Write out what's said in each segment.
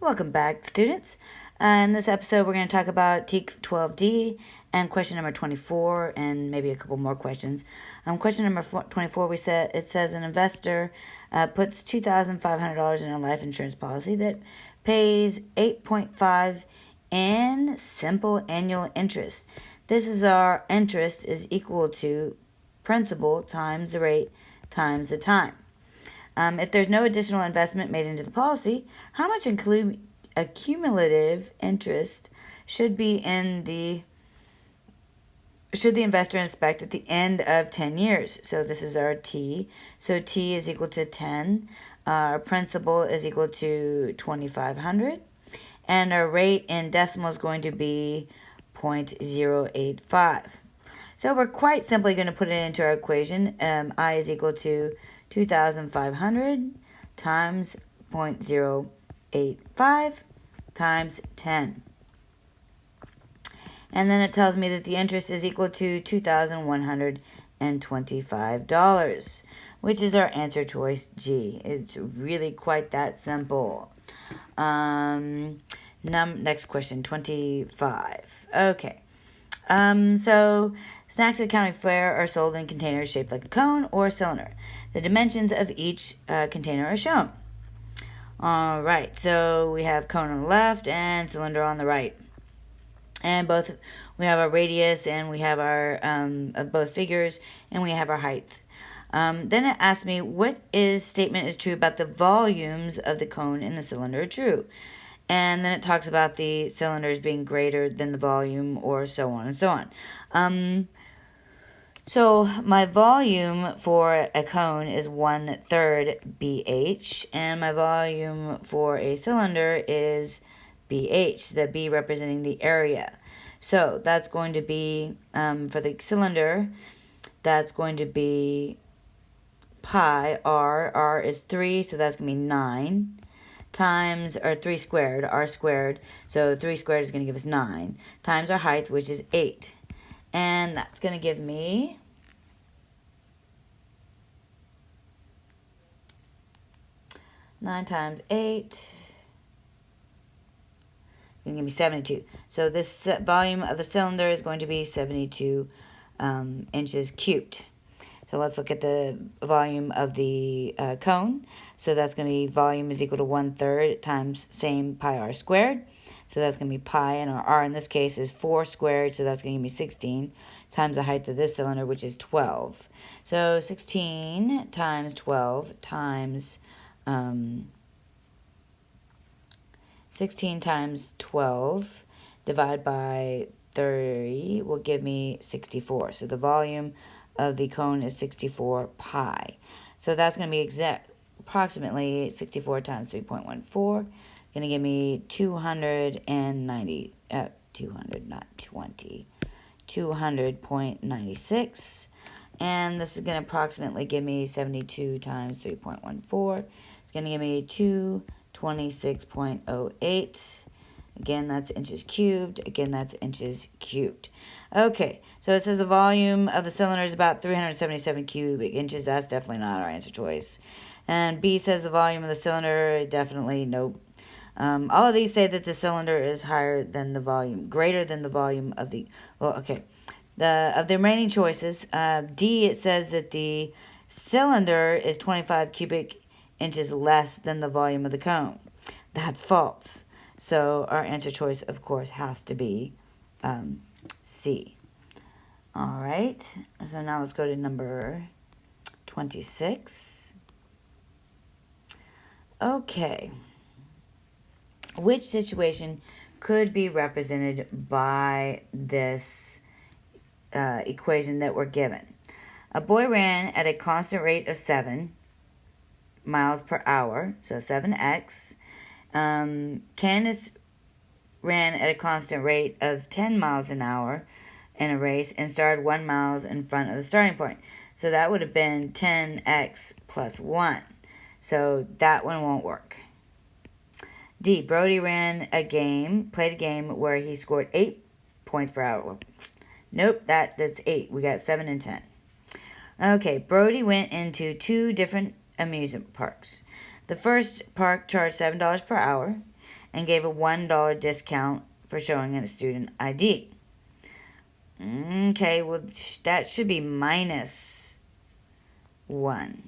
Welcome back, students. In this episode, we're going to talk about T12D and question number 24, and maybe a couple more questions. Question number 24, it says an investor puts $2,500 in a life insurance policy that pays 8.5 in simple annual interest. This is our interest is equal to principal times the rate times the time. If there's no additional investment made into the policy, how much accumulative interest should the investor expect at the end of 10 years? So this is our T. So T is equal to 10. Our principal is equal to 2,500. And our rate in decimal is going to be 0.085. So we're quite simply going to put it into our equation. I is equal to 2,500 times 0.085 times 10. And then it tells me that the interest is equal to $2,125, which is our answer choice G. It's really quite that simple. Next question, 25. Okay. So snacks at county fair are sold in containers shaped like a cone or a cylinder. The dimensions of each container are shown. All right, so we have cone on the left and cylinder on the right. And we have our radius and we have our of both figures, and we have our height. Then it asks me what statement is true about the volumes of the cone and the cylinder are true. And then it talks about the cylinders being greater than the volume, or so on and so on. So my volume for a cone is 1/3 BH, and my volume for a cylinder is BH, the B representing the area. So that's going to be, for the cylinder, that's going to be pi r. R is 3, so that's going to be 9. Times, or 3 squared, r squared, so 3 squared is going to give us 9, times our height, which is 8. And that's going to give me 9 times 8, it's going to give me 72. So this volume of the cylinder is going to be 72 inches cubed. So let's look at the volume of the cone. So that's going to be volume is equal to 1/3 times same pi r squared. So that's going to be pi, and our r in this case is 4 squared, so that's going to give me 16 times the height of this cylinder, which is 12. So 16 times 12 times 16 times 12 divided by 30 will give me 64. So the volume of the cone is 64 pi. So that's going to be approximately 64 times 3.14. Going to give me 290, 200, not 20, 200.96. And this is going to approximately give me 72 times 3.14. It's going to give me 226.08. Again, that's inches cubed. Again, that's inches cubed. Okay, so it says the volume of the cylinder is about 377 cubic inches. That's definitely not our answer choice. And B says the volume of the cylinder, definitely nope. All of these say that the cylinder is higher than the volume, greater than the volume of the, well, okay. Of the remaining choices, D, it says that the cylinder is 25 cubic inches less than the volume of the cone. That's false. So our answer choice, of course, has to be C. All right. So now let's go to number 26. Okay. Which situation could be represented by this equation that we're given? A boy ran at a constant rate of 7 miles per hour, so 7x. Candace ran at a constant rate of 10 miles an hour in a race and started 1 mile in front of the starting point. So that would have been 10x plus 1. So that one won't work. D, Brody played a game where he scored 8 points per hour. Nope, that's 8. We got 7 and 10. Okay, Brody went into 2 different amusement parks. The first park charged $7 per hour, and gave a $1 discount for showing a student ID. Okay, well, that should be minus 1.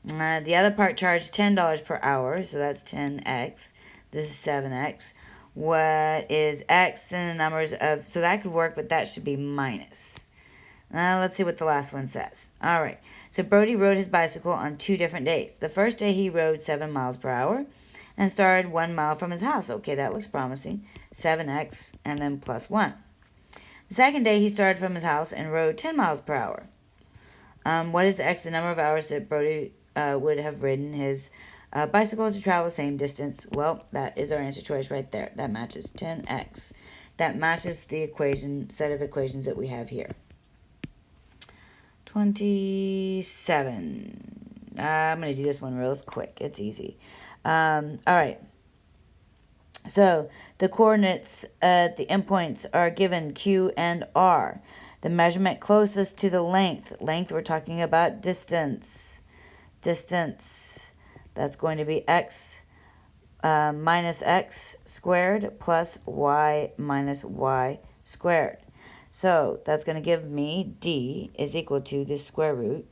The other part charged $10 per hour, so that's 10x. This is 7x. What is x in the numbers of... So that could work, but that should be minus. Let's see what the last one says. All right. So Brody rode his bicycle on 2 different days. The first day he rode 7 miles per hour and started 1 mile from his house. Okay, that looks promising. 7x and then plus 1. The second day he started from his house and rode 10 miles per hour. What is x, the number of hours that Brody would have ridden his bicycle to travel the same distance? Well, that is our answer choice right there. That matches 10x. That matches the set of equations that we have here. 27. I'm going to do this one real quick. It's easy. All right. So the coordinates at the endpoints are given Q and R. The measurement closest to the length. Length, we're talking about distance. Distance. That's going to be x minus x squared plus y minus y squared. So that's going to give me d is equal to the square root.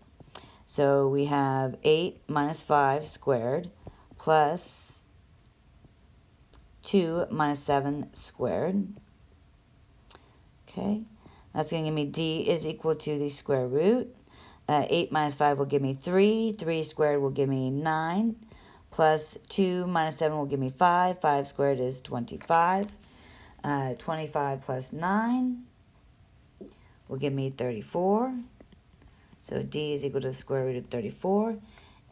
So we have 8 minus 5 squared plus 2 minus 7 squared. Okay, that's going to give me d is equal to the square root. 8 minus 5 will give me 3. 3 squared will give me 9. Plus 2 minus 7 will give me 5. 5 squared is 25. 25 plus 9 will give me 34. So d is equal to the square root of 34.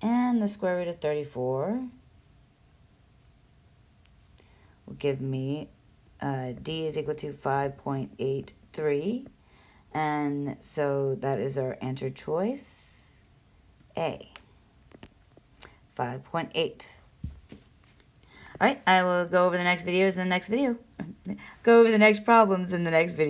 And the square root of 34 will give me d is equal to 5.83. And so that is our answer choice, A, 5.8. All right, I will go over the next videos in the next video. Go over the next problems in the next video.